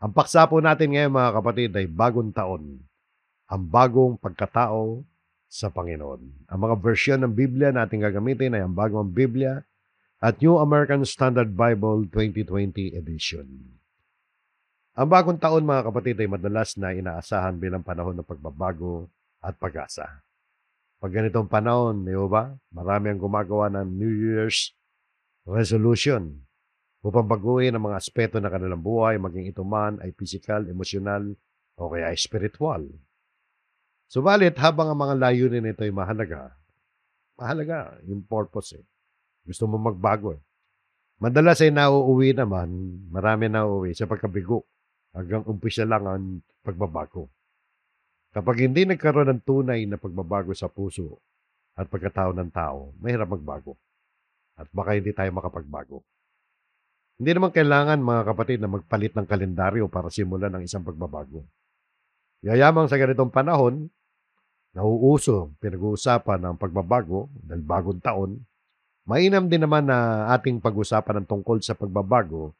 Ang paksa po natin ngayon mga kapatid ay bagong taon, ang bagong pagkatao sa Panginoon. Ang mga versyon ng Biblia na ating gagamitin ay ang Bagong Biblia at New American Standard Bible 2020 edition. Ang bagong taon mga kapatid ay madalas na inaasahan bilang panahon ng pagbabago at pag-asa. Pag ganitong panahon, di ba? Marami ang gumagawa ng New Year's resolution upang baguhin ang mga aspeto ng kanilang buhay, maging ito man ay physical, emosyonal, o kaya spiritual. Subalit, habang ang mga layunin nito ay mahalaga yung purpose eh. Gusto mo magbago eh. Madalas ay nauuwi naman, marami nauuwi sa pagkabigo. Hanggang umpisa lang ang pagbabago. Kapag hindi nagkaroon ng tunay na pagbabago sa puso at pagkatao ng tao, mahirap magbago. At baka hindi tayo makapagbago. Hindi naman kailangan mga kapatid na magpalit ng kalendaryo para simulan ang isang pagbabago. Yayamang sa ganitong panahon, nauuso, pinag-uusapan ng pagbabago dahil bagong taon, mainam din naman na ating pag-usapan ng tungkol sa pagbabago,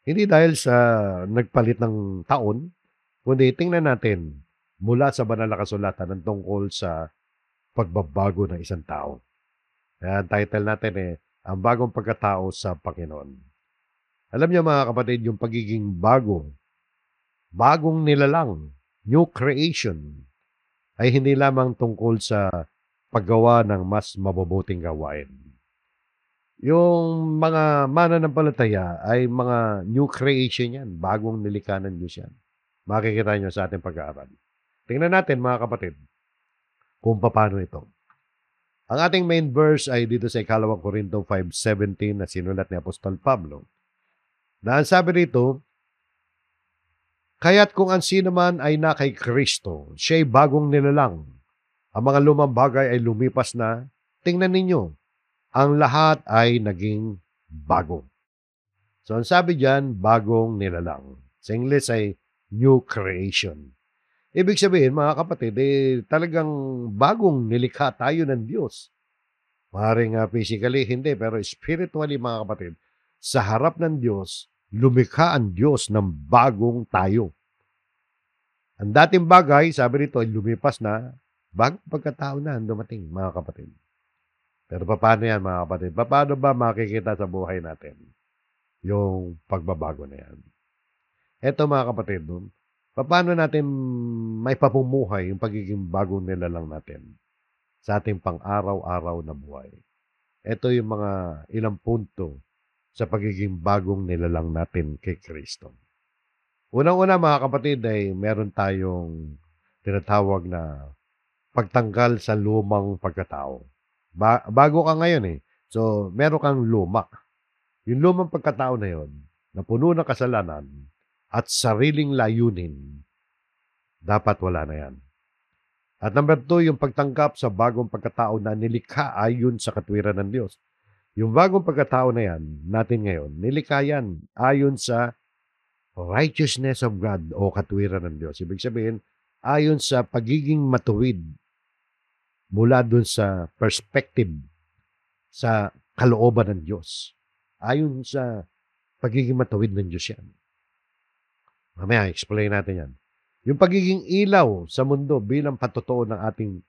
hindi dahil sa nagpalit ng taon, kundi tingnan natin mula sa banal na kasulatan ng tungkol sa pagbabago ng isang tao. Kaya ang title natin ang bagong pagkatao sa Panginoon. Alam niyo mga kapatid, yung pagiging bagong nilalang, new creation, ay hindi lamang tungkol sa paggawa ng mas mabubuting gawain. Yung mga mananampalataya ay mga new creation yan, bagong nilikha ng Diyos yan. Makikita nyo sa ating pag-aaral. Tingnan natin mga kapatid kung paano ito. Ang ating main verse ay dito sa 2 Corinto 5:17 na sinulat ni Apostol Pablo. Na ang sabi rito, kaya't kung ang sino man ay na kay Kristo, siya'y bagong nilalang. Ang mga lumang bagay ay lumipas na. Tingnan ninyo, ang lahat ay naging bago. So ang sabi diyan, bagong nilalang. Sa English ay new creation. Ibig sabihin, mga kapatid, talagang bagong nilikha tayo ng Diyos. Maaaring physically, hindi, pero spiritually, mga kapatid, sa harap ng Diyos, lumikha ang Diyos ng bagong tayo. Ang dating bagay, sabi rito, ay lumipas na, bagong pagkatao na ang dumating, mga kapatid. Pero paano yan, mga kapatid? Paano ba makikita sa buhay natin yung pagbabago na yan? Eto, mga kapatid, paano natin may papumuhay yung pagiging bagong nilalang natin sa ating pang-araw-araw na buhay? Ito yung mga ilang punto sa pagiging bagong nilalang natin kay Kristo. Unang-una mga kapatid ay meron tayong tinatawag na pagtanggal sa lumang pagkatao. Bago ka ngayon eh. So, meron kang luma. Yung lumang pagkatao na yon, na puno ng kasalanan at sariling layunin, dapat wala na yan. At number 2, yung pagtanggap sa bagong pagkatao na nilikha ayon sa katwiran ng Diyos. Yung bagong pagkatao na yan, natin ngayon, nilikha yan ayon sa righteousness of God o katwiran ng Diyos. Ibig sabihin, ayon sa pagiging matuwid mula dun sa perspective sa kalooban ng Diyos. Ayon sa pagiging matuwid ng Diyos yan. Mamaya, explain natin yan. Yung pagiging ilaw sa mundo bilang patotoo ng ating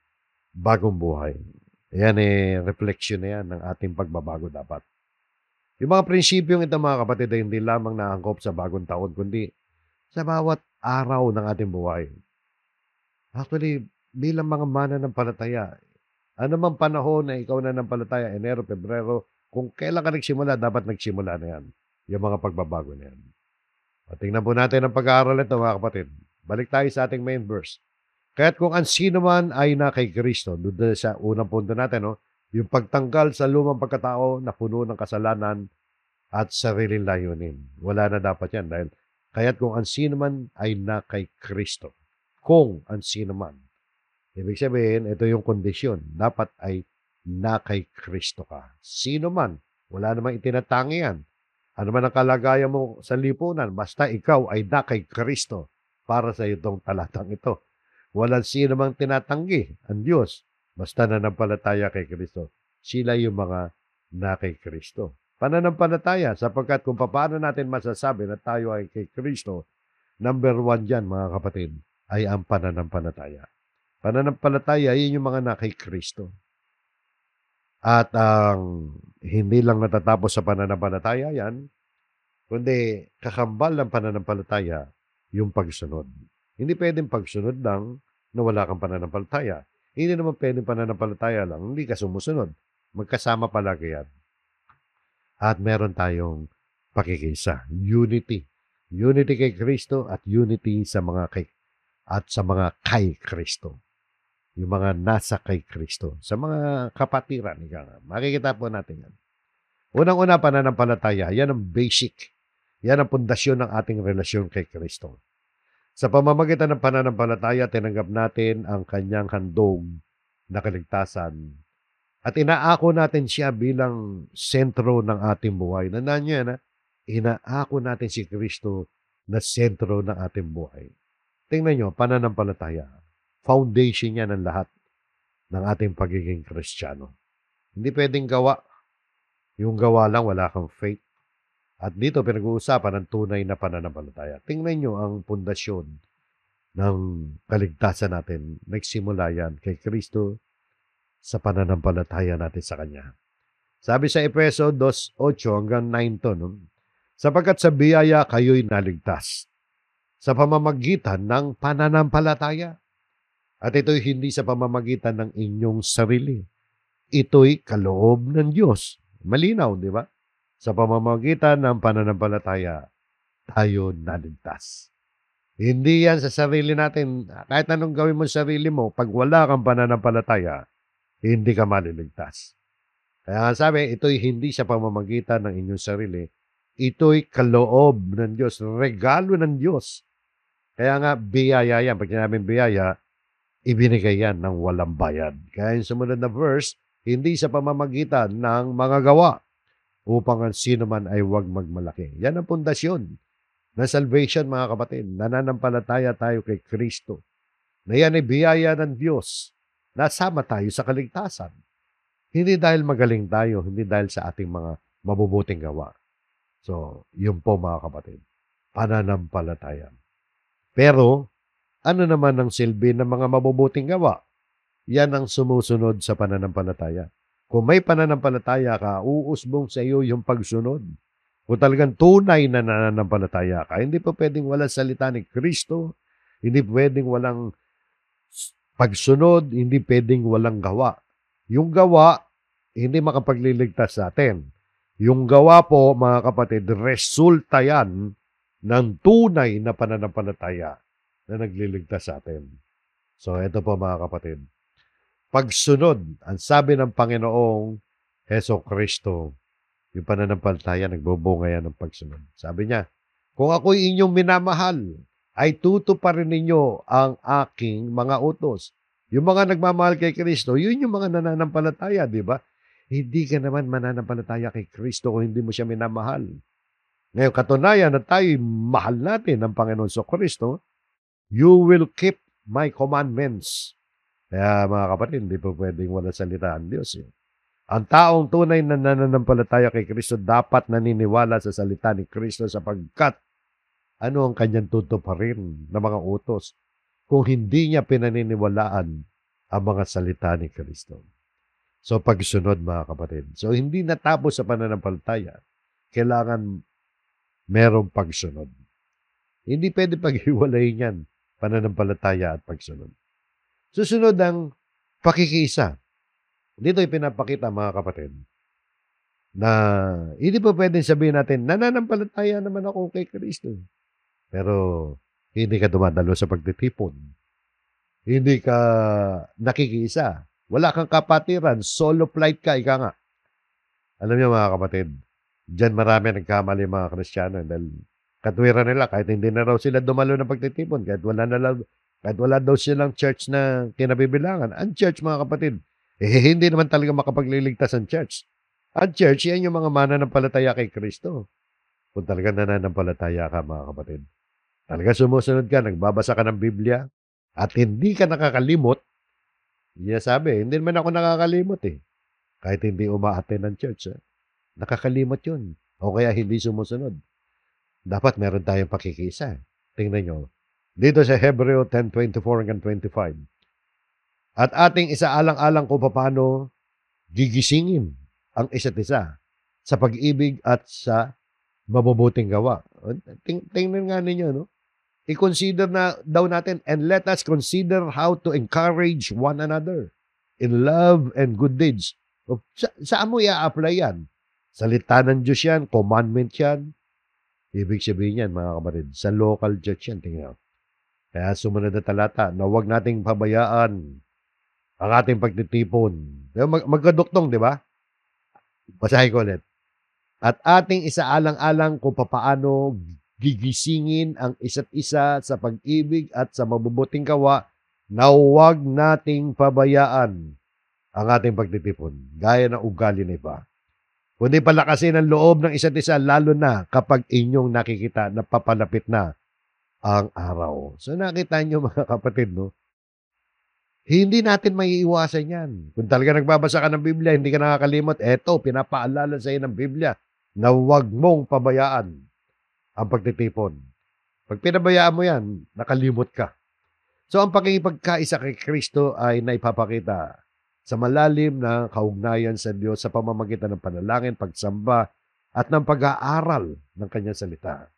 bagong buhay. Yan reflection na yan ng ating pagbabago dapat. Yung mga prinsipyong ito mga kapatid ay hindi lamang naangkop sa bagong taon, kundi sa bawat araw ng ating buhay. Actually, bilang mga mananampalataya, ano mang panahon na ikaw na nampalataya, Enero, Pebrero, kung kailan ka nagsimula, dapat nagsimula na yan. Yung mga pagbabago na yan. O, tingnan po natin ang pag-aaral ito mga kapatid. Balik tayo sa ating main verse. Kaya't kung ang sino man ay na kay Kristo, doon sa unang punto natin, yung pagtanggal sa lumang pagkatao na puno ng kasalanan at sariling layunin. Wala na dapat yan dahil kaya't kung ang sino man ay na kay Kristo. Kung ang sino man. Ibig sabihin, ito yung kondisyon. Dapat ay na kay Kristo ka. Sino man. Wala namang itinatangi yan. Ano man ang kalagayan mo sa lipunan, basta ikaw ay na kay Kristo para sa itong talatang ito. Walang sino mang tinatanggi ang Diyos. Basta nanampalataya kay Kristo. Sila yung mga na kay Kristo. Pananampalataya sapagkat kung paano natin masasabi na tayo ay kay Kristo, Number one dyan, mga kapatid, ay ang pananampalataya. Pananampalataya, yun yung mga na kay Kristo. At ang hindi lang natatapos sa pananampalataya yan, kundi kakambal ng pananampalataya, yung pagsunod. Hindi pwedeng pagsunod lang na wala kang pananampalataya. Hindi naman pwedeng pananampalataya lang, hindi ka sumusunod. Magkasama palagi yan. At meron tayong pakikisa, unity. Unity kay Kristo at unity sa mga kay Kristo. Yung mga nasa kay Kristo. Sa mga kapatiran, makikita po natin yan. Unang-una, pananampalataya. Yan ang basic. Yan ang pundasyon ng ating relasyon kay Kristo. Sa pamamagitan ng pananampalataya, tinanggap natin ang kanyang handog na kaligtasan. At inaako natin siya bilang sentro ng ating buhay. Nandaan niyo yan, ha? Inaako natin si Kristo na sentro ng ating buhay. Tingnan nyo, pananampalataya. Foundation niya ng lahat ng ating pagiging Kristiyano. Hindi pwedeng gawa. Yung gawa lang, wala kang faith. At dito, pinag-uusapan ang tunay na pananampalataya. Tingnan nyo ang pundasyon ng kaligtasan natin. Nagsimula yan kay Kristo sa pananampalataya natin sa Kanya. Sabi sa Efeso 2:8 hanggang 9 to, no? Sapagkat sa biyaya kayo'y naligtas sa pamamagitan ng pananampalataya. At ito'y hindi sa pamamagitan ng inyong sarili. Ito'y kaloob ng Diyos. Malinaw, di ba? Sa pamamagitan ng pananampalataya, tayo naligtas. Hindi yan sa sarili natin. Kahit anong gawin mo sa sarili mo, pag wala kang pananampalataya, hindi ka maliligtas. Kaya sabi, ito'y hindi sa pamamagitan ng inyong sarili. Ito'y kaloob ng Diyos, regalo ng Diyos. Kaya nga, biyaya yan. Pag sinabing biyaya, ibinigay yan ng walang bayad. Kaya yung sumunod na verse, hindi sa pamamagitan ng mga gawa upang ang sino man ay huwag magmalaki. Yan ang pundasyon ng salvation, mga kapatid. Nananampalataya tayo kay Kristo. Na yan ay biyaya ng Diyos. Nasama tayo sa kaligtasan. Hindi dahil magaling tayo, hindi dahil sa ating mga mabubuting gawa. So, yun po, mga kapatid. Pananampalataya. Pero, ano naman ang silbi ng mga mabubuting gawa? Yan ang sumusunod sa pananampalataya. Kung may pananampalataya ka, uusbong sa iyo yung pagsunod. Kung talagang tunay na nananampalataya ka, hindi pa pwedeng walang salita ni Kristo, hindi pwedeng walang pagsunod, hindi pwedeng walang gawa. Yung gawa, hindi makapagliligtas sa atin. Yung gawa po, mga kapatid, resulta yan ng tunay na pananampalataya na nagliligtas sa atin. So, ito po, mga kapatid. Pagsunod, ang sabi ng Panginoong Heso Kristo, yung pananampalataya, nagbubunga yan ng pagsunod. Sabi niya, kung ako'y inyong minamahal, ay tutuparin ninyo ang aking mga utos. Yung mga nagmamahal kay Kristo, yun yung mga nananampalataya, di ba? Hindi ka naman mananampalataya kay Kristo kung hindi mo siya minamahal. Ngayon, katunayan na tayo mahal natin ng Panginoon sa Kristo, you will keep my commandments. Kaya mga kapatid, hindi po pwedeng wala salita ang Diyos. Ang taong tunay na nananampalataya kay Kristo dapat naniniwala sa salita ni Kristo sapagkat ano ang kanyang tutuparin na mga utos kung hindi niya pinaniniwalaan ang mga salita ni Kristo. So, pagsunod, mga kapatid. So, hindi natapos sa pananampalataya. Kailangan merong pagsunod. Hindi pwede paghiwalayin yan, pananampalataya at pagsunod. Susunod ang pakikiisa. Dito ipinapakita, mga kapatid, na hindi pa pwedeng sabihin natin, nananampalataya naman ako kay Kristo. Pero hindi ka dumadalo sa pagtitipon. Hindi ka nakikiisa. Wala kang kapatiran. Solo flight ka, ika nga. Alam niyo, mga kapatid, diyan marami nagkamali mga Kristiyano dahil katwiran nila kahit hindi na raw sila dumalo ng pagtitipon, kahit wala daw silang church na kinabibilangan. Ang church, mga kapatid, hindi naman talaga makapagliligtas ang church. Ang church, yan yung mga mananampalataya kay Kristo. Kung talagang nananampalataya ka, mga kapatid. Talaga sumusunod ka, nagbabasa ka ng Biblia, at hindi ka nakakalimot, niya sabi, hindi naman ako nakakalimot eh. Kahit hindi umaattend ng church. Nakakalimot yun. O kaya hindi sumusunod. Dapat meron tayong pakikisa. Tingnan nyo. Dito sa Hebreo 10:24 hanggang 25. At ating isaalang-alang kung paano gigisingin ang isa't isa sa pag-ibig at sa mabubuting gawa. Tingnan nga ninyo, no? I-consider na daw natin, and let us consider how to encourage one another in love and good deeds. Saan mo i-apply yan? Salita ng Diyos yan, commandment yan. Ibig sabihin yan, mga kapatid, sa local church yan, tingnan. Kaya sumunod na talata, na huwag nating pabayaan ang ating pagtitipon. Magkaduktong, di ba? Basahin ko ulit. At ating isaalang-alang kung paano gigisingin ang isa't isa sa pag-ibig at sa mabubuting gawa na huwag nating pabayaan ang ating pagtitipon, gaya ng ugali na iba. Kundi palakasin ang loob ng isa't isa, lalo na kapag inyong nakikita na papalapit na ang araw. So nakita nyo mga kapatid, no? Hindi natin maiiwasan yan. Kung talaga nagbabasa ka ng Biblia, hindi ka nakakalimot, eto, pinapaalala sa iyo ng Biblia na huwag mong pabayaan ang pagtitipon. Pag pinabayaan mo yan, nakalimot ka. So, ang pakikipagkaisa kay Kristo ay naipapakita sa malalim na kaugnayan sa Diyos sa pamamagitan ng panalangin, pagsamba, at ng pag-aaral ng kanyang salita.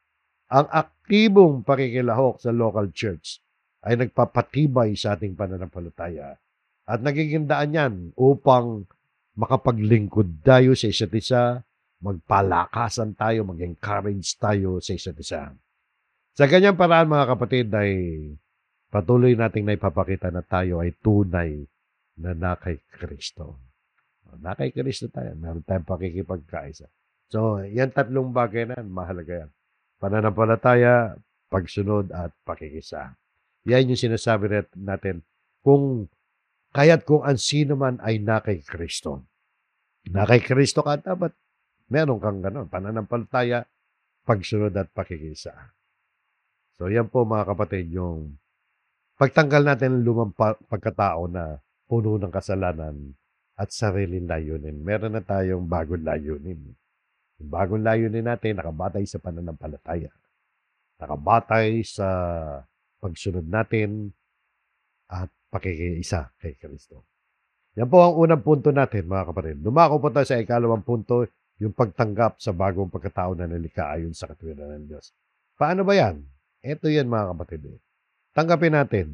Ang aktibong pakikilahok sa local church ay nagpapatibay sa ating pananampalataya at nagiging daan yan upang makapaglingkod tayo sa isa't isa, magpalakasan tayo, mag-encourage tayo sa isa't isa. Sa ganyang paraan, mga kapatid, ay patuloy nating naipapakita na tayo ay tunay na nakay Kristo. Nakay Kristo tayo. Meron tayong pakikipagkaisa. So, yan tatlong bagay na mahalaga yan. Pananampalataya, pagsunod, at pakikisa. Yan yung sinasabi natin kung kaya't kung ang sino man ay nakay Kristo. Nakay Kristo ka, dapat meron kang gano'n, pananampalataya, pagsunod at pakikisa. So yan po mga kapatid, yung pagtanggal natin ng lumang pagkatao na puno ng kasalanan at sariling layunin. Meron na tayong bagong layunin. Yung bagong layunin natin nakabatay sa pananampalataya. Nakabatay sa pagsunod natin at pakikiisa kay Kristo. Yan po ang unang punto natin mga kapatid. Lumako po tayo sa ikalawang punto, yung pagtanggap sa bagong pagkatao na nilikha ayon sa katwiran ng Diyos. Paano ba yan? Ito yan mga kapatid. Tanggapin natin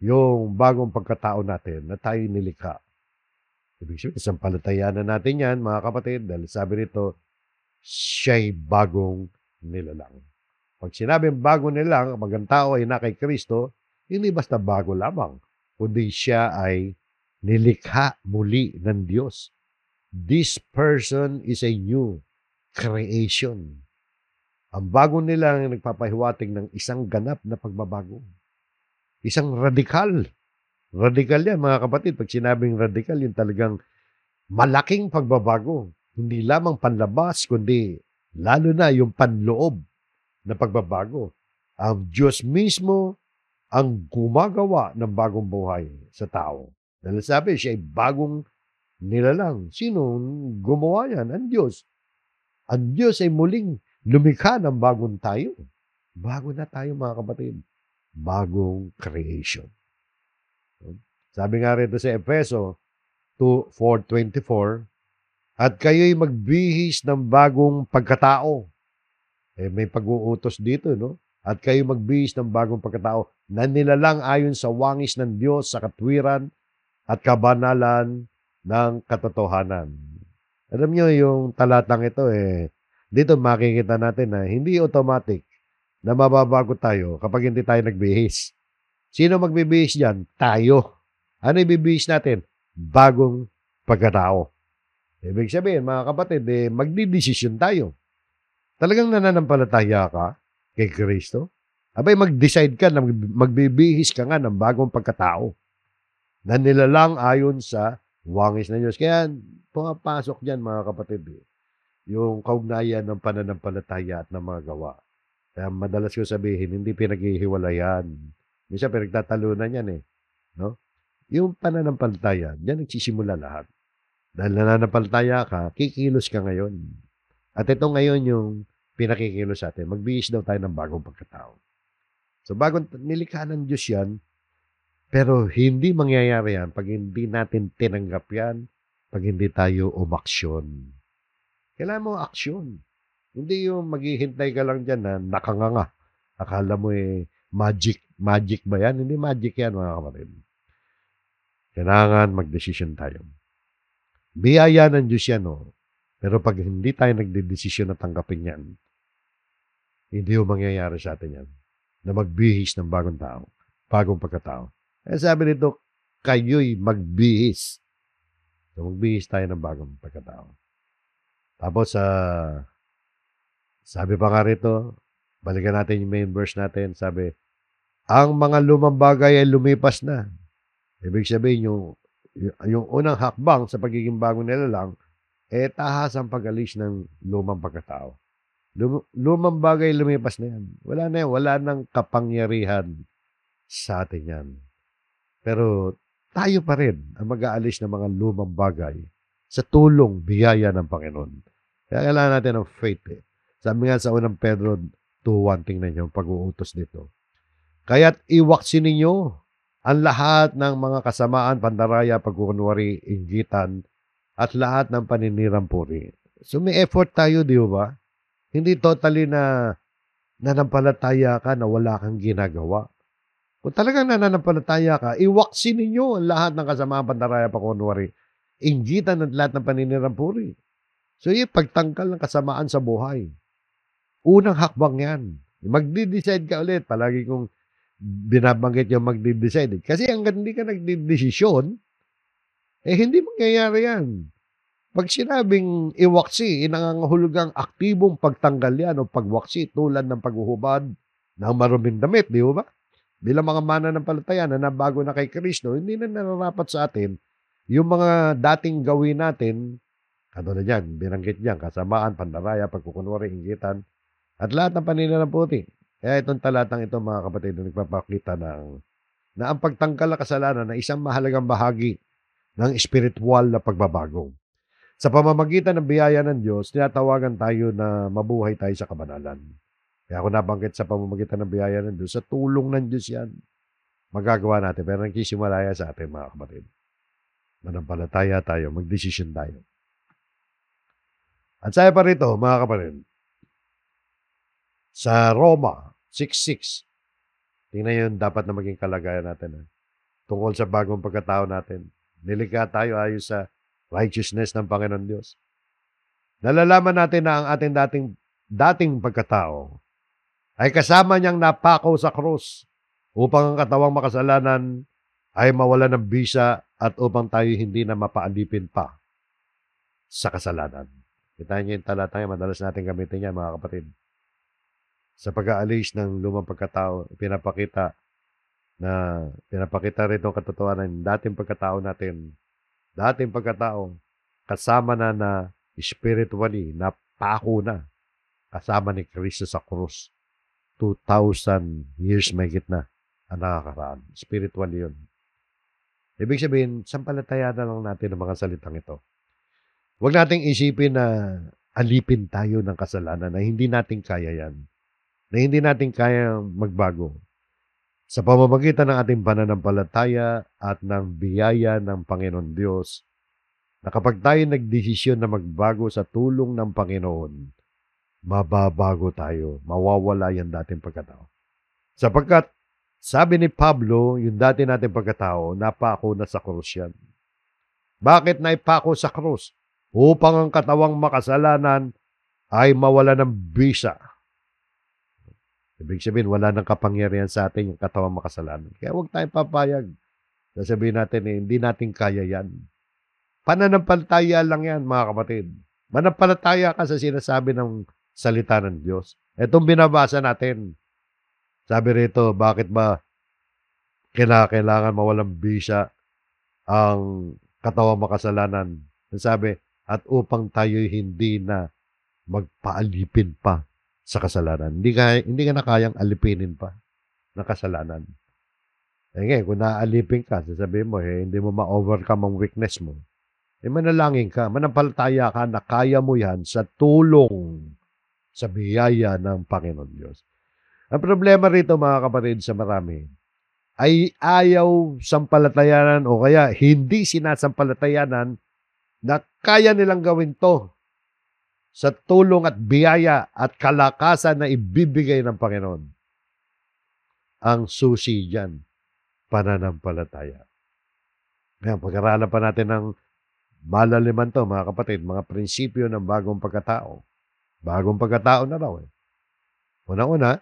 yung bagong pagkatao natin na tayo nilikha. Ibig sabihin, sampalatayaan na natin yan mga kapatid dahil sabi nito, siya'y bagong nilalang. Pag sinabing bagong nilalang, pag ang tao ay nakay Kristo, hindi basta bago lamang, kundi siya ay nilikha muli ng Diyos. This person is a new creation. Ang bago nila ang nagpapahiwatig ng isang ganap na pagbabago. Isang radikal. Radikal yan, mga kapatid. Pag sinabing radikal, yung talagang malaking pagbabago. Hindi lamang panlabas, kundi lalo na yung panloob na pagbabago. Ang Diyos mismo ang gumagawa ng bagong buhay sa tao. Dahil sabi, siya ay bagong nilalang. Sino gumawa yan? Ang Diyos. Ang Diyos ay muling lumikha ng bagong tayo. Bago na tayo mga kapatid. Bagong creation. Sabi nga rito sa Efeso 4:24, at kayo'y magbihis ng bagong pagkatao. May pag-uutos dito, no? At kayo'y magbihis ng bagong pagkatao na nilalang ayon sa wangis ng Diyos sa katwiran at kabanalan ng katotohanan. Alam nyo, yung talatang ito, dito makikita natin na hindi automatic na mababago tayo kapag hindi tayo nagbihis. Sino magbibihis dyan? Tayo. Ano ibibihis natin? Bagong pagkatao. Ibig sabihin, mga kapatid, magdidesisyon tayo. Talagang nananampalataya ka kay Kristo? Abay, mag-decide ka na magbibihis ka nga ng bagong pagkatao na nilalang ayon sa wangis ng Diyos. Kaya, pumapasok dyan, mga kapatid, yung kaugnayan ng pananampalataya at ng mga gawa. Kaya madalas ko sabihin, hindi pinaghihiwalayan. Minsan pinagtatalunan yan no? Yung pananampalataya, diyan nagsisimula lahat. Dahil nananampalataya ka, kikilos ka ngayon. At ito ngayon yung pinakikilos natin. Magbihis daw tayo ng bagong pagkatao. So, bagong nilikha ng Diyos yan, pero hindi mangyayari yan pag hindi natin tinanggap yan, pag hindi tayo umaksyon. Kailangan mo aksyon. Hindi yung maghihintay ka lang diyan na nakanganga. Akala mo magic. Magic ba yan? Hindi magic yan mga kapatid. Kailangan magdesisyon tayo. Biyaya ng Diyos yan, oh. Pero pag hindi tayo nagdedesisyon na tanggapin yan, hindi yung mangyayari sa atin yan. Na magbihis ng bagong tao. Bagong pagkatao. Kaya sabi nito, kayo'y magbihis. So magbihis tayo ng bagong pagkatao. Tapos, sabi pa nga rito, balikan natin yung main verse natin. Sabi, ang mga lumang bagay ay lumipas na. Ibig sabihin, yung unang hakbang sa pagiging bagong nilalang, tahas ang pag-alis ng lumang pagkatao. Lumang bagay lumipas na yan. Wala na yan. Wala nang kapangyarihan sa atin yan. Pero tayo pa rin ang mag-aalis ng mga lumang bagay sa tulong, biyaya ng Panginoon. Kaya kailangan natin ng faith. Sabi nga sa unang Pedro 2:1, tingnan niyo ang pag-uutos dito. Kaya't iwaksin ninyo ang lahat ng mga kasamaan, pandaraya, pagkukunwari, inggitan, at lahat ng paninirang puri. So may effort tayo, di ba? Hindi totally na nanampalataya ka na wala kang ginagawa. Kung talagang nananampalataya ka, iwaksin ninyo ang lahat ng kasamaan, pandaraya, pagkukunwari, inggitan, at lahat ng paninirang puri. So yung pagtangkal ng kasamaan sa buhay. Unang hakbang yan. Magdi-decide ka ulit. Palagi kong binabanggit yung magdi-decide. Kasi hanggang hindi ka nagdi-desisyon, hindi mangyayari yan. Pag sinabing iwaksi, inangangahulugang aktibong pagtanggal yan o pagwaksi tulad ng paghuhubad ng maruming damit, di ba? Bilang mga mananampalataya na nabago na kay Kristo, hindi na nararapat sa atin yung mga dating gawin natin, katulad yan, binanggit niyan, kasamaan, pandaraya, pagkukunwari, inggitan, at lahat ng paniniraputi. Kaya itong talatang ito, mga kapatid, nagpapakita na ang pagtangkal ng kasalanan na isang mahalagang bahagi ng espiritual na pagbabago. Sa pamamagitan ng biyaya ng Diyos, tinatawagan tayo na mabuhay tayo sa kabanalan. Kaya ako nabanggit sa pamamagitan ng biyaya ng Diyos, sa tulong ng Diyos yan, magagawa natin. Pero nagsisimula sa atin, mga kapatid. Manampalataya tayo, magdesisyon tayo. At saya pa rito, mga kapatid, sa Roma 6:6, tingnan yun dapat na maging kalagayan natin. Tungkol sa bagong pagkatao natin. Nilikha tayo ayon sa righteousness ng Panginoon Diyos. Nalalaman natin na ang ating dating pagkatao ay kasama niyang napako sa krus upang ang katawang makasalanan ay mawala ng bisa at upang tayo hindi na mapaalipin pa sa kasalanan. Kita niyo yung talata yan, madalas natin gamitin yan, mga kapatid. Sa pag-aalis ng lumang pagkatao, pinapakita rito ang katotohanan ng dating pagkatao natin. Dating pagkatao, kasama na spiritually, napako na, kasama ni Kristo sa krus. 2,000 years may gitna ang nakakaraan. Spiritually yun. Ibig sabihin, sampalataya na lang natin ang mga salitang ito. Huwag nating isipin na alipin tayo ng kasalanan na hindi natin kaya yan. Na hindi natin kaya magbago. Sa pamamagitan ng ating pananampalataya at ng biyaya ng Panginoon Diyos, na kapag tayo nagdesisyon na magbago sa tulong ng Panginoon, mababago tayo, mawawala yung dating pagkatao. Sapagkat, sabi ni Pablo, yung dati nating pagkatao, napako na sa krus yan. Bakit naipako sa krus? Upang ang katawang makasalanan ay mawala ng bisa. Ibig sabihin, wala nang kapangyarihan sa atin yung katawang makasalanan. Kaya huwag tayong papayag. Sasabihin natin, hindi natin kaya yan. Pananampalataya lang yan, mga kapatid. Manampalataya ka sa sinasabi ng salita ng Diyos. Itong binabasa natin. Sabi rito, bakit ba kailangan mawalang bisa ang katawang makasalanan? Sabi, at upang tayo hindi na magpaalipin pa sa kasalanan. Hindi ka na kayang alipinin pa ng kasalanan. Kung naaalipin ka, sasabihin mo, hindi mo ma-overcome ang weakness mo. Manalangin ka, manampalataya ka na kaya mo yan sa tulong, sa biyaya ng Panginoon Diyos. Ang problema rito mga kapatid sa marami ay ayaw sampalatayanan o kaya hindi sinasampalatayanan na kaya nilang gawin 'to sa tulong at biyaya at kalakasan na ibibigay ng Panginoon. Ang susi diyan, pananampalataya. Ngayon, pag-aralan pa natin ng malaliman 'to mga kapatid, mga prinsipyo ng bagong pagkatao. Bagong pagkatao na raw, eh. Unang-una,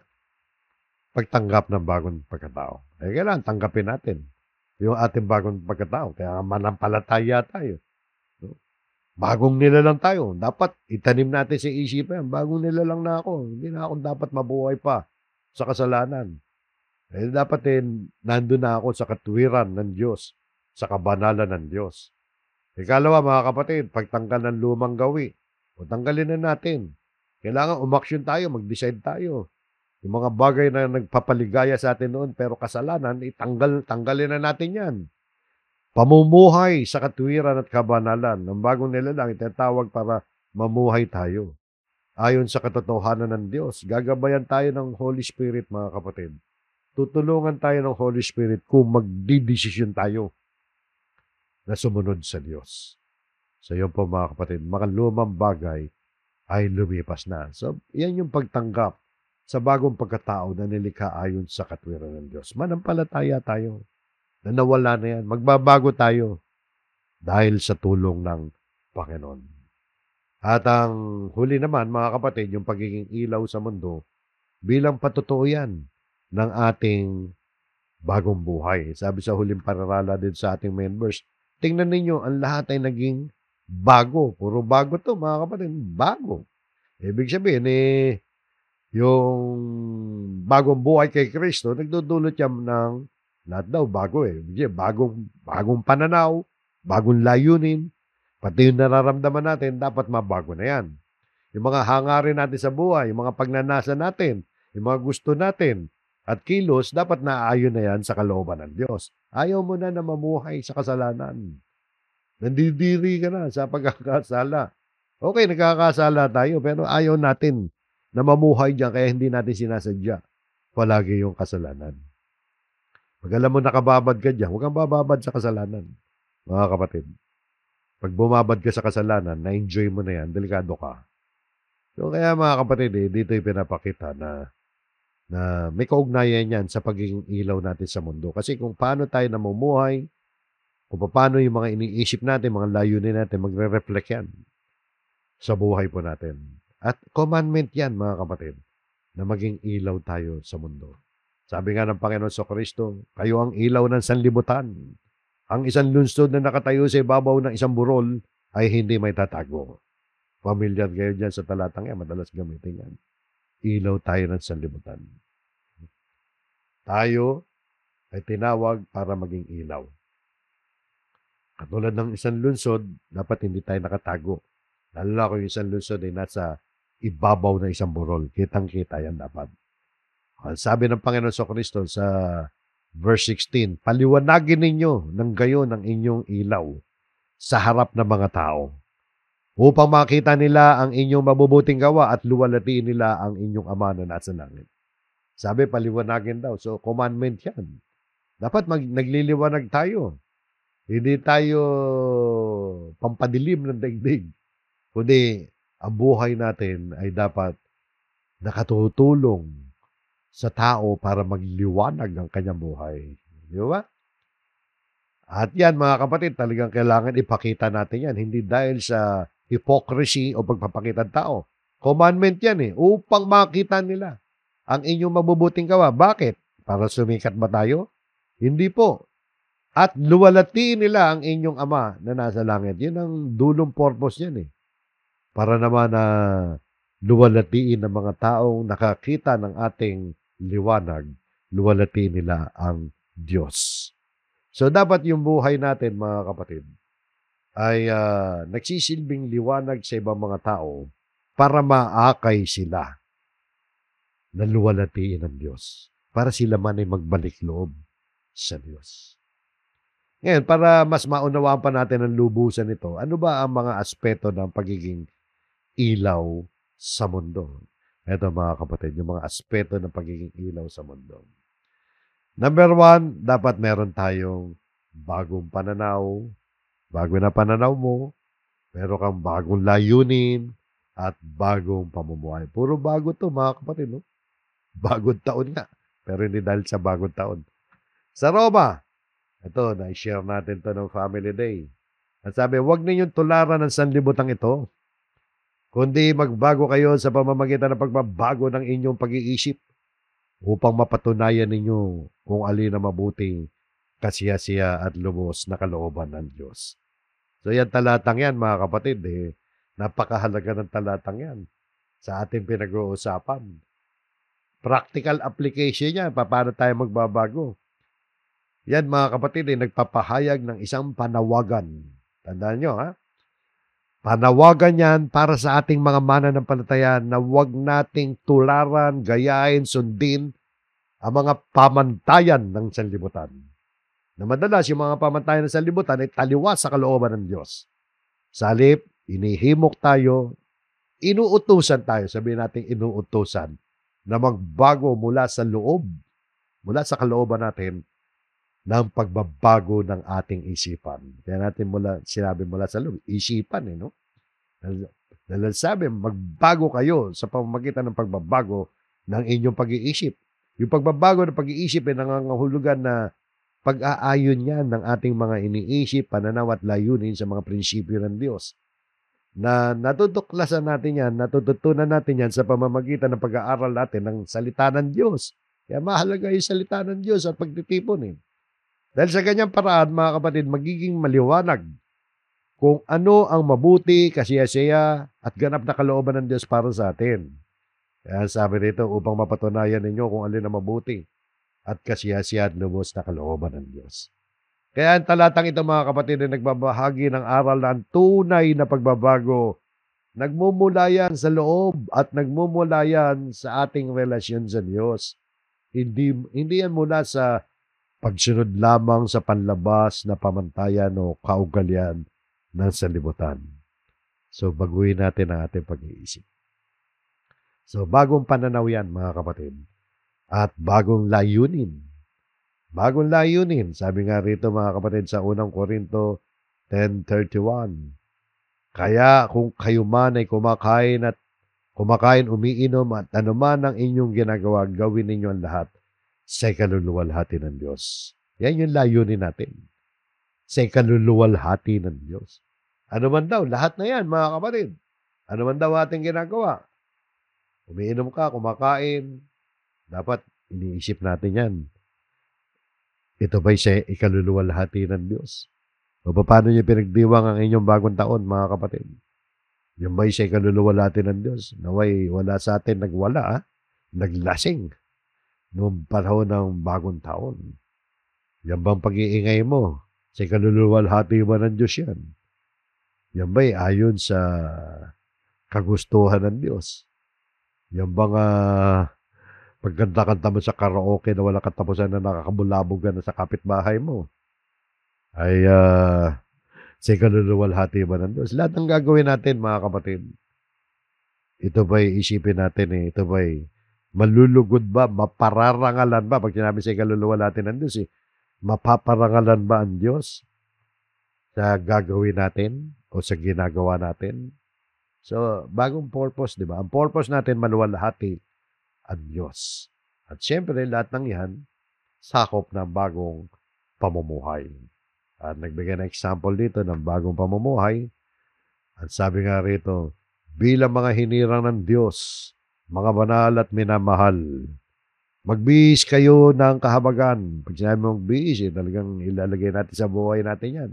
pagtanggap ng bagong pagkatao. Kailangan tanggapin natin yung ating bagong pagkatao. Kaya manampalataya tayo. No? Bagong nilalang tayo. Dapat itanim natin sa isipan, bagong nilalang na ako. Hindi na ako dapat mabuhay pa sa kasalanan. Dapat nandun na ako sa katwiran ng Diyos, sa kabanalan ng Diyos. Ikalawa, mga kapatid, pagtanggal ng lumang gawi. O tanggalin na natin. Kailangan umaksyon tayo, mag-decide tayo. Yung mga bagay na nagpapaligaya sa atin noon pero kasalanan, tanggalin na natin yan. Pamumuhay sa katwiran at kabanalan ng bagong nilalang itatawag para mamuhay tayo. Ayon sa katotohanan ng Diyos, gagabayan tayo ng Holy Spirit mga kapatid. Tutulungan tayo ng Holy Spirit kung magdidesisyon tayo na sumunod sa Diyos. So yun po mga kapatid, mga lumang bagay ay lumipas na. So yan yung pagtanggap sa bagong pagkatao na nilikha ayon sa katwiran ng Diyos. Manampalataya tayo na nawala na yan. Magbabago tayo dahil sa tulong ng Panginoon. At ang huli naman, mga kapatid, yung pagiging ilaw sa mundo, bilang patotoo yan ng ating bagong buhay. Sabi sa huling pararala din sa ating main verse, tingnan ninyo, ang lahat ay naging bago. Puro bago to, mga kapatid, bago. Ibig sabihin, yung bagong buhay kay Kristo, nagdudulot yan ng lahat daw bago eh. Bagong pananaw, bagong layunin, pati yung nararamdaman natin, dapat mabago na yan. Yung mga hangarin natin sa buhay, yung mga pagnanasa natin, yung mga gusto natin, at kilos, dapat naaayon na yan sa kalooban ng Diyos. Ayaw mo na mamuhay sa kasalanan. Nandidiri ka na sa pagkakasala. Okay, nagkakasala tayo, pero ayaw natin na mamuhay diyan kaya hindi natin sinasadya palagi yung kasalanan. Pag alam mo nakababad ka diyan, huwag kang bababad sa kasalanan, mga kapatid. Pag bumabad ka sa kasalanan, na-enjoy mo na yan, delikado ka. So kaya mga kapatid, dito yung pinapakita na may kaugnayan yan sa pagiging ilaw natin sa mundo. Kasi kung paano tayo namumuhay, kung paano yung mga iniisip natin, mga layunin natin, magre-reflect yan sa buhay po natin. At commandment yan, mga kapatid, na maging ilaw tayo sa mundo. Sabi nga ng Panginoon sa Kristo, kayo ang ilaw ng sanlibutan. Ang isang lungsod na nakatayo sa ibabaw ng isang burol ay hindi may tatago. Familiar kayo dyan sa talatang yan, madalas gamitin yan. Ilaw tayo ng sanlibutan. Tayo ay tinawag para maging ilaw. Katulad ng isang lungsod, dapat hindi tayo nakatago. Lalo na kung yung isang lungsod ay nasa ibabaw ng isang burol. Kitang-kita yan dapat. Sabi ng Panginoon sa Kristo sa verse 16, paliwanagin ninyo ng gayon ang inyong ilaw sa harap ng mga tao upang makita nila ang inyong mabubuting gawa at luwalhatiin nila ang inyong Ama na nasa langit. Sabi, paliwanagin daw. So, commandment yan. Dapat nagliliwanag tayo. Hindi tayo pampadilim ng daigdig. Kundi, ang buhay natin ay dapat nakatutulong sa tao para magliwanag ang kanyang buhay. Di ba? At yan, mga kapatid, talagang kailangan ipakita natin yan. Hindi dahil sa hypocrisy o pagpapakita ng tao. Commandment yan upang makita nila ang inyong mabubuting gawa. Bakit? Para sumikat ba tayo? Hindi po. At luwalhatiin nila ang inyong Ama na nasa langit. Yun ang dulong purpose yan Para naman na luwalhatiin ng mga taong nakakita ng ating liwanag, luwalhatiin nila ang Diyos. So dapat yung buhay natin, mga kapatid, ay nagsisilbing liwanag sa ibang mga tao para maakay sila na luwalhatiin ng Diyos. Para sila man ay magbalik loob sa Diyos. Ngayon, para mas maunawaan pa natin ang lubusan nito, ano ba ang mga aspeto ng pagiging ilaw sa mundo? Ito mga kapatid, yung mga aspeto ng pagiging ilaw sa mundo. Number 1, dapat meron tayong bagong pananaw. Bago na pananaw mo, meron kang bagong layunin at bagong pamumuhay. Puro bago to mga kapatid, no? Bagong taon nga. Pero hindi dahil sa bagong taon. Sa Roma, ito, na-share natin to ng Family Day. At sabi, huwag ninyong tularan ng sanlibutan ito, kundi magbago kayo sa pamamagitan ng pagbabago ng inyong pag-iisip upang mapatunayan ninyo kung alin na mabuting kasiyasiya at lubos na kalooban ng Diyos. So yan talatang yan mga kapatid, napakahalaga ng talatang yan sa ating pinag-uusapan. Practical application yan, paano tayo magbabago. Yan mga kapatid, nagpapahayag ng isang panawagan. Tandaan nyo ha? Panawagan yan para sa ating mga mananampalataya na huwag nating tularan, gayahin, sundin ang mga pamantayan ng sanlibutan. Na madalas yung mga pamantayan ng sanlibutan ay taliwas sa kalooban ng Diyos. Sa halip, inihimok tayo, inuutusan tayo, sabihin natin inuutusan, na magbago mula sa loob, mula sa kalooban natin, ng pagbabago ng ating isipan. Kaya natin sinabi mula sa loob, isipan no? Dahil sabi, magbago kayo sa pamamagitan ng pagbabago ng inyong pag-iisip. Yung pagbabago ng pag-iisip ay nangangahulugan na pag-aayon yan ng ating mga iniisip, pananaw at layunin sa mga prinsipyo ng Diyos. Na natutuklasan natin yan, natututunan natin yan sa pamamagitan ng pag-aaral natin ng salita ng Diyos. Kaya mahalaga yung salita ng Diyos at pagtitipon. Dahil sa ganyang paraan, mga kapatid, magiging maliwanag kung ano ang mabuti, kasiyasiya, at ganap na kalooban ng Diyos para sa atin. Kaya sabi dito, upang mapatunayan ninyo kung alin ang mabuti at kasiyasiya at lubos na kalooban ng Diyos. Kaya ang talatang ito, mga kapatid, ay nagbabahagi ng aral na ang tunay na pagbabago. Nagmumula yan sa loob at nagmumula yan sa ating relasyon sa Diyos. Hindi yan mula sa pagsunod lamang sa panlabas na pamantayan o kaugalian ng sanlibutan. So, baguhin natin ang ating pag-iisip. So, bagong pananaw yan, mga kapatid. At bagong layunin. Bagong layunin. Sabi nga rito, mga kapatid, sa unang Korinto 10:31. Kaya kung kayo man ay kumakain, umiinom at anuman ang inyong ginagawa, gawin ninyo ang lahat sa ikaluluwalhati ng Diyos. Yan yung layunin natin. Sa ikaluluwalhati ng Diyos. Ano man daw, lahat na yan, mga kapatid. Ano man daw ating ginagawa. Umiinom ka, kumakain, dapat iniisip natin yan. Ito ba'y sa ikaluluwalhati ng Diyos? O paano niyo pinagdiwang ang inyong bagong taon, mga kapatid? Yung ba'y sa ikaluluwalhati ng Diyos? Naway, wala sa atin nagwala, naglasing noong panahon ng bagong taon. Yan bang pag-iingay mo? Sa kaluluwalhati ba ng Diyos yan? Yan ba'y ayon sa kagustuhan ng Diyos? Yan bang pagkanta-kanta mo sa karaoke na wala katapusan na nakakabulabog ka na sa kapitbahay mo? Ay sa kaluluwalhati ba ng Diyos? Lahat ng gagawin natin, mga kapatid, ito ba'y isipin natin ito ba'y malulugod ba? Mapararangalan ba? Pag sinabi sa ikaluluwalhati ng Diyos, mapaparangalan ba ang Diyos sa gagawin natin o sa ginagawa natin? So, bagong purpose, di ba? Ang purpose natin, maluwalhati ang Diyos. At syempre, lahat ng yan, sakop ng bagong pamumuhay. At nagbigay ng example dito ng bagong pamumuhay. At sabi nga rito, bilang mga hinirang ng Diyos, mga banal at minamahal, magbihis kayo ng kahabagan. Pag sinabi mong bihis, talagang ilalagay natin sa buhay natin yan.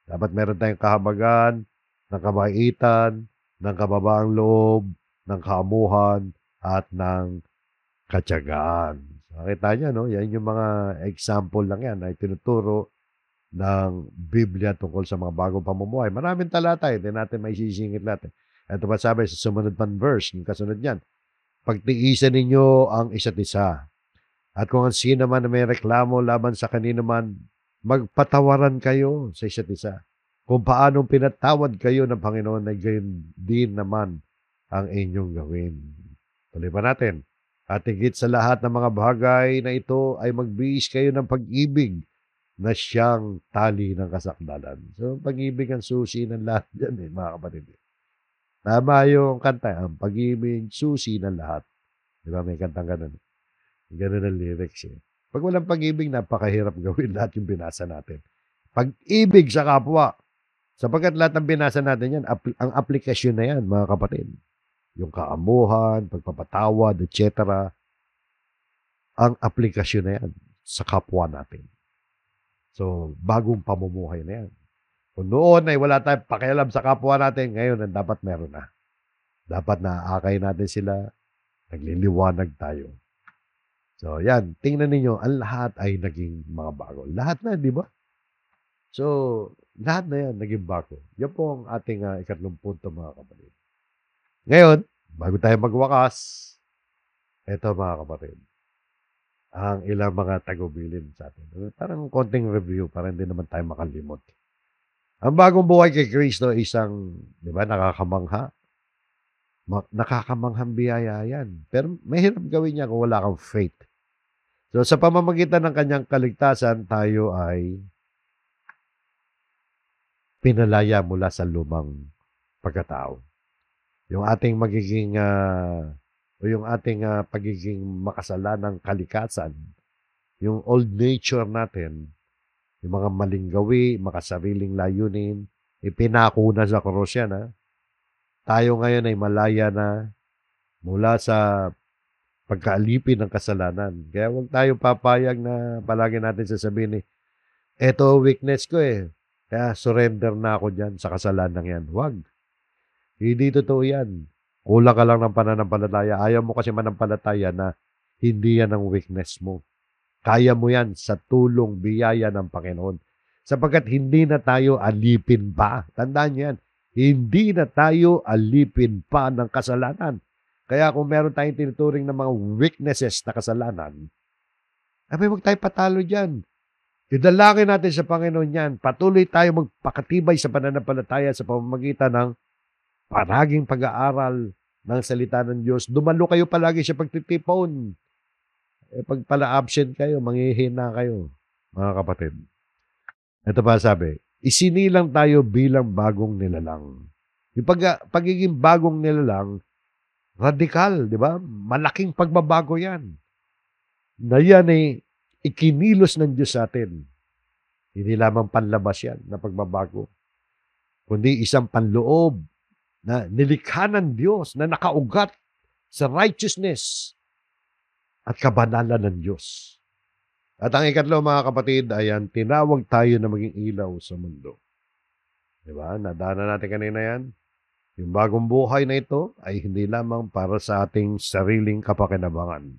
Dapat meron tayong kahabagan, ng kabaitan, ng kababaang loob, ng kaamuhan, at ng katyagaan. Nakita niyo, no? Yan yung mga example lang yan ay tinuturo ng Biblia tungkol sa mga bagong pamumuhay. Maraming talata, hindi natin may sisingit natin. Ito pa sabi sa sumunod pang verse, yung kasunod niyan. Pagtiisan ninyo ang isa't isa. At kung ang sino man may reklamo laban sa kanino man, magpatawaran kayo sa isa't isa. Kung paanong pinatawad kayo ng Panginoon ay gayon din naman ang inyong gawin. Tuloy pa natin. At higit sa lahat ng mga bagay na ito ay magbihis kayo ng pag-ibig na siyang tali ng kasakdalan. So, pag-ibig ang susi ng lahat yan mga kapatid. Tama yung kanta, ang pag-ibig, susi ng lahat. Di ba, may kantang ganun. Ganun ang lyrics Pag walang pag-ibig, napakahirap gawin lahat yung binasa natin. Pag-ibig sa kapwa. Sapagkat lahat ng binasa natin yan, ang aplikasyon na yan, mga kapatid. Yung kaamuhan, pagpapatawad, etc. Ang aplikasyon na yan sa kapwa natin. So, bagong pamumuhay na yan. Kung noon ay wala tayong pakialam sa kapwa natin, ngayon ang dapat meron na. Dapat naaakay natin sila, nagliliwanag tayo. So, yan. Tingnan ninyo, ang lahat ay naging mga bago. Lahat na, di ba? So, lahat na yan naging bago. Yan po ang ating ikatlong punto, mga kapatid. Ngayon, bago tayo magwakas, eto mga kapatid, ang ilang mga tagubilin sa atin. Parang konting review para hindi naman tayo makalimot. Ang bagong buhay kay Kristo ay isang, di ba, nakakamangha. Nakakamanghang biyaya yan. Pero mahirap gawin niya kung wala kang faith. So sa pamamagitan ng kanyang kaligtasan, tayo ay pinalaya mula sa lumang pagkatao. Yung ating magiging yung ating pagiging makasalanang kalikasan, yung old nature natin, yung mga maling gawi, makasariling layunin, ipinako na sa krus yan. Tayo ngayon ay malaya na mula sa pagkaalipin ng kasalanan. Kaya huwag tayo papayag na palagi natin sasabihin eto weakness ko Kaya surrender na ako dyan sa kasalanan yan. Huwag. Hindi totoo yan. Kulang ka lang ng pananampalataya. Ayaw mo kasi manampalataya na hindi yan ang weakness mo. Kaya mo yan sa tulong biyaya ng Panginoon. Sapagkat hindi na tayo alipin pa. Tandaan yan. Hindi na tayo alipin pa ng kasalanan. Kaya kung meron tayong tinuturing ng mga weaknesses na kasalanan, huwag tayo patalo dyan. Idalangin natin sa Panginoon yan. Patuloy tayo magpakatibay sa pananampalataya sa pamamagitan ng paraging pag-aaral ng salita ng Diyos. Dumalo kayo palagi sa pagtitipon. Pag pala absent kayo, manghihina kayo, mga kapatid. Ito pa sabi, isinilang tayo bilang bagong nilalang. Yung pagiging bagong nilalang, radikal, di ba? Malaking pagbabago yan. Na yan ikinilos ng Diyos sa atin. Hindi lamang panlabas yan na pagbabago, kundi isang panloob na nilikha ng Diyos na nakaugat sa righteousness at kabanalan ng Diyos. At ang ikatlo, mga kapatid, ayan, tinawag tayo na maging ilaw sa mundo. Diba? Nadaanan natin kanina yan. Yung bagong buhay na ito ay hindi lamang para sa ating sariling kapakinabangan,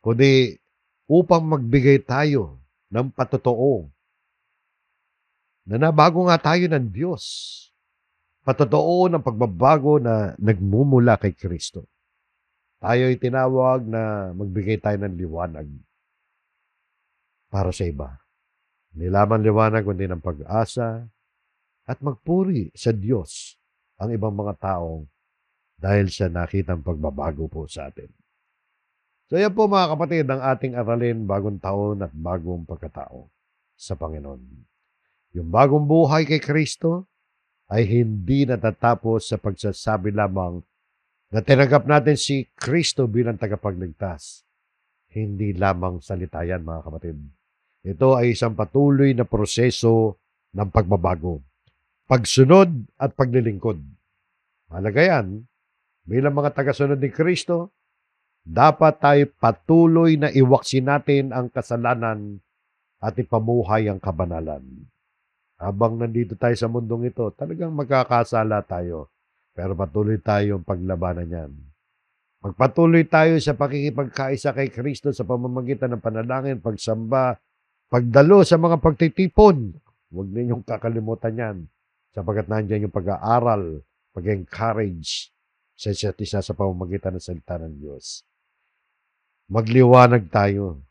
kundi upang magbigay tayo ng patotoo na nabago nga tayo ng Diyos. Patotoo ng pagbabago na nagmumula kay Kristo. Tayo ay tinawag na magbigay tayo ng liwanag para sa iba. Hindi lamang liwanag, kundi ng pag-asa at magpuri sa Diyos ang ibang mga tao dahil sa nakitang pagbabago po sa atin. So yan po mga kapatid ang ating aralin bagong taon at bagong pagkatao sa Panginoon. Yung bagong buhay kay Kristo ay hindi natatapos sa pagsasabi lamang na tinanggap natin si Kristo bilang tagapagligtas. Hindi lamang salita yan, mga kapatid. Ito ay isang patuloy na proseso ng pagbabago, pagsunod at paglilingkod. Mahalaga yan, bilang mga tagasunod ni Kristo, dapat tayo patuloy na iwaksin natin ang kasalanan at ipamuhay ang kabanalan. Habang nandito tayo sa mundong ito, talagang magkakasala tayo. Pero patuloy tayong paglabanan yan. Magpatuloy tayo sa pakikipagkaisa kay Kristo sa pamamagitan ng panalangin, pagsamba, pagdalo sa mga pagtitipon. Huwag ninyong kakalimutan yan. Sapagkat nandiyan yung pag-aaral, pag-encourage sa isa't isa sa pamamagitan ng salita ng Diyos. Magliwanag tayo.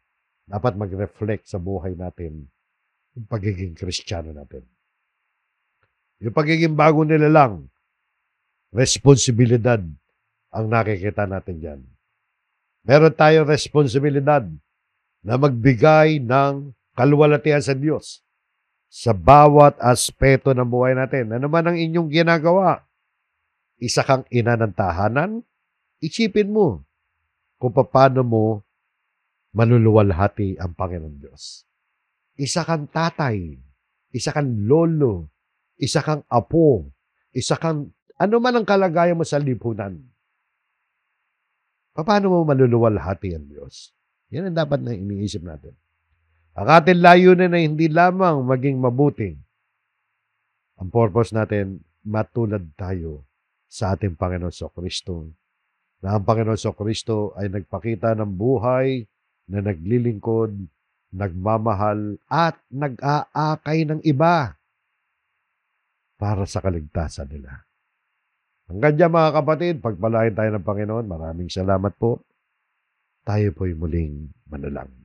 Dapat mag-reflect sa buhay natin yung pagiging Kristiyano natin. Yung pagiging bagong nilalang, responsibilidad ang nakikita natin dyan. Meron tayong responsibilidad na magbigay ng kaluwalhatian sa Diyos sa bawat aspeto ng buhay natin. Ano man ang inyong ginagawa, isa kang ina ng tahanan, isipin mo kung paano mo maluluwalhati ang Panginoon Diyos. Isa kang tatay, isa kang lolo, isa kang apo, isa kang ano man ang kalagayan mo sa lipunan. Paano mo maluluwalhati ang Diyos? Yan ang dapat na iniisip natin. Ang ating layunin ay hindi lamang maging mabuting. Ang purpose natin, matulad tayo sa ating Panginoon Kristo. Na ang Panginoon Kristo ay nagpakita ng buhay na naglilingkod, nagmamahal, at nag-aakay ng iba para sa kaligtasan nila. Hanggang dyan mga kapatid, pagpalain tayo ng Panginoon. Maraming salamat po. Tayo po'y muling manalangin.